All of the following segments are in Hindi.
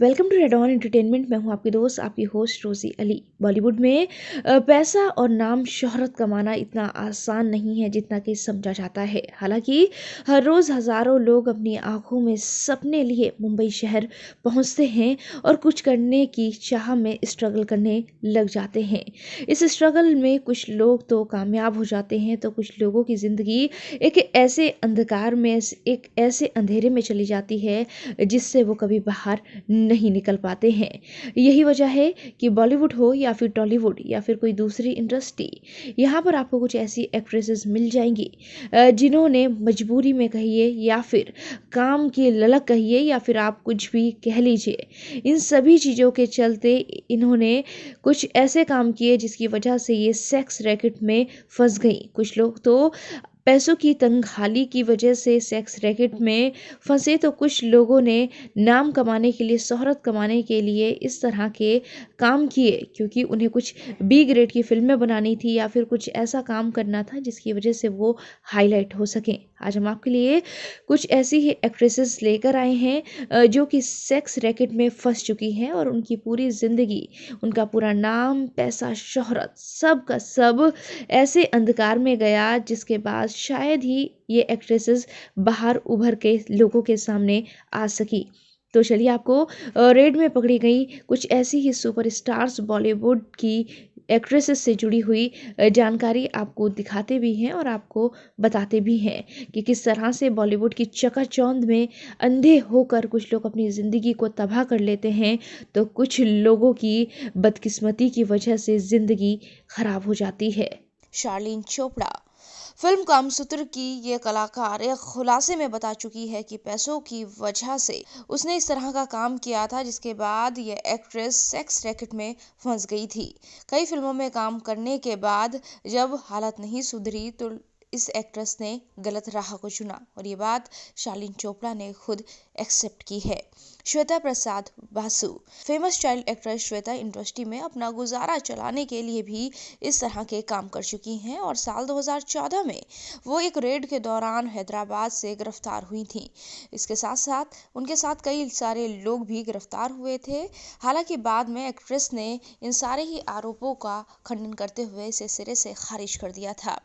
Welcome to Red On Entertainment. मैं हूं आपकी दोस्त, आपकी होस्ट रोजी अली। बॉलीवुड में पैसा और नाम शोहरत कमाना इतना आसान नहीं है जितना कि समझा जाता है। हालांकि हर रोज़ हज़ारों लोग अपनी आंखों में सपने लिए मुंबई शहर पहुंचते हैं और कुछ करने की चाह में स्ट्रगल करने लग जाते हैं। इस स्ट्रगल में कुछ लोग तो कामयाब हो जाते हैं तो कुछ लोगों की ज़िंदगी एक ऐसे अंधकार में, एक ऐसे अंधेरे में चली जाती है जिससे वो कभी बाहर नहीं निकल पाते हैं। यही वजह है कि बॉलीवुड हो या फिर टॉलीवुड या फिर कोई दूसरी इंडस्ट्री, यहाँ पर आपको कुछ ऐसी एक्ट्रेसेस मिल जाएंगी जिन्होंने मजबूरी में कहिए या फिर काम की ललक कहिए या फिर आप कुछ भी कह लीजिए, इन सभी चीज़ों के चलते इन्होंने कुछ ऐसे काम किए जिसकी वजह से ये सेक्स रैकेट में फंस गई। कुछ लोग तो पैसों की तंगहाली की वजह से सेक्स रैकेट में फंसे तो कुछ लोगों ने नाम कमाने के लिए, शोहरत कमाने के लिए इस तरह के काम किए क्योंकि उन्हें कुछ बी ग्रेड की फिल्में बनानी थी या फिर कुछ ऐसा काम करना था जिसकी वजह से वो हाईलाइट हो सकें। आज हम आपके लिए कुछ ऐसी ही एक्ट्रेसेस लेकर आए हैं जो कि सेक्स रैकेट में फंस चुकी हैं और उनकी पूरी ज़िंदगी, उनका पूरा नाम, पैसा, शोहरत सब का सब ऐसे अंधकार में गया जिसके बाद शायद ही ये एक्ट्रेसेस बाहर उभर के लोगों के सामने आ सकी। तो चलिए आपको रेड में पकड़ी गई कुछ ऐसी ही सुपरस्टार्स बॉलीवुड की एक्ट्रेसेस से जुड़ी हुई जानकारी आपको दिखाते भी हैं और आपको बताते भी हैं कि किस तरह से बॉलीवुड की चकाचौंध में अंधे होकर कुछ लोग अपनी ज़िंदगी को तबाह कर लेते हैं तो कुछ लोगों की बदकिस्मती की वजह से ज़िंदगी खराब हो जाती है। शार्लिन चोपड़ा फिल्म कामसूत्र की ये कलाकार एक खुलासे में बता चुकी है कि पैसों की वजह से उसने इस तरह का काम किया था जिसके बाद ये एक्ट्रेस सेक्स रैकेट में फंस गई थी। कई फिल्मों में काम करने के बाद जब हालत नहीं सुधरी तो इस एक्ट्रेस ने गलत राह को चुना और ये बात शार्लिन चोपड़ा ने खुद एक्सेप्ट की है। Shweta Prasad Basu famous child actress Shweta industry में अपना गुजारा चलाने के लिए भी इस तरह के काम कर चुकी हैं और साल 2014 में वो एक रेड के दौरान हैदराबाद से गिरफ्तार हुई थी। इसके साथ साथ उनके साथ कई सारे लोग भी गिरफ्तार हुए थे। हालांकि बाद में एक्ट्रेस ने इन सारे ही आरोपों का खंडन करते हुए इसे सिरे से खारिज कर दिया था।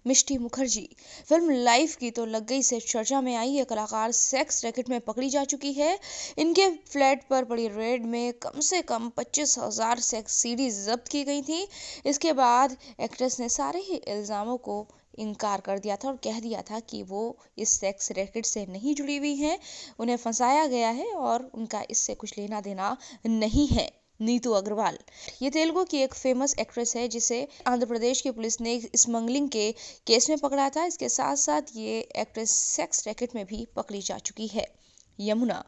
मिष्टी मुखर्जी फिल्म लाइफ की तो लग गई से चर्चा में आई ये कलाकार सेक्स रैकेट में पकड़ी जा चुकी है। इनके फ्लैट पर पड़ी रेड में कम से कम 25,000 सेक्स सीडीज जब्त की गई थी। इसके बाद एक्ट्रेस ने सारे ही इल्ज़ामों को इनकार कर दिया था और कह दिया था कि वो इस सेक्स रैकेट से नहीं जुड़ी हुई हैं, उन्हें फंसाया गया है और उनका इससे कुछ लेना देना नहीं है। नीतू अग्रवाल ये तेलुगु की एक फेमस एक्ट्रेस है जिसे आंध्र प्रदेश की पुलिस ने स्मगलिंग के केस में पकड़ा था। इसके साथ साथ ये एक्ट्रेस सेक्स रैकेट में भी पकड़ी जा चुकी है। यमुना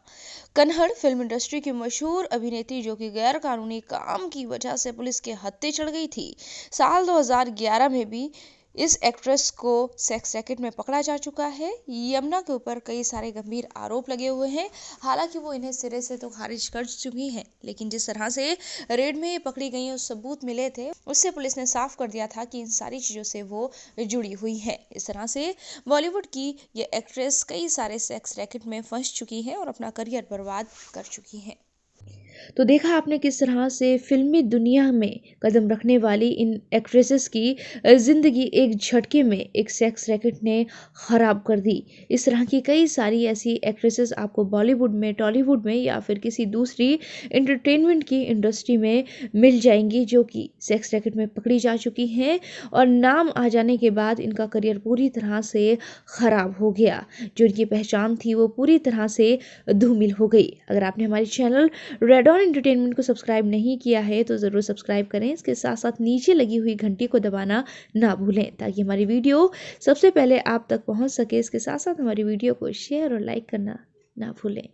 कन्नड़ फिल्म इंडस्ट्री की मशहूर अभिनेत्री जो कि गैर कानूनी काम की वजह से पुलिस के हत्थे चढ़ गई थी। साल 2011 में भी इस एक्ट्रेस को सेक्स रैकेट में पकड़ा जा चुका है। यमुना के ऊपर कई सारे गंभीर आरोप लगे हुए हैं। हालांकि वो इन्हें सिरे से तो खारिज कर चुकी हैं, लेकिन जिस तरह से रेड में ये पकड़ी गई और सबूत मिले थे उससे पुलिस ने साफ कर दिया था कि इन सारी चीज़ों से वो जुड़ी हुई है। इस तरह से बॉलीवुड की ये एक्ट्रेस कई सारे सेक्स रैकेट में फंस चुकी हैं और अपना करियर बर्बाद कर चुकी हैं। तो देखा आपने किस तरह से फिल्मी दुनिया में कदम रखने वाली इन एक्ट्रेसेस की ज़िंदगी एक झटके में एक सेक्स रैकेट ने ख़राब कर दी। इस तरह की कई सारी ऐसी एक्ट्रेसेस आपको बॉलीवुड में, टॉलीवुड में या फिर किसी दूसरी एंटरटेनमेंट की इंडस्ट्री में मिल जाएंगी जो कि सेक्स रैकेट में पकड़ी जा चुकी हैं और नाम आ जाने के बाद इनका करियर पूरी तरह से ख़राब हो गया। जो इनकी पहचान थी वो पूरी तरह से धूमिल हो गई। अगर आपने हमारे चैनल रेड ऑन एंटरटेनमेंट को सब्सक्राइब नहीं किया है तो ज़रूर सब्सक्राइब करें। इसके साथ साथ नीचे लगी हुई घंटी को दबाना ना भूलें ताकि हमारी वीडियो सबसे पहले आप तक पहुंच सके। इसके साथ साथ हमारी वीडियो को शेयर और लाइक करना ना भूलें।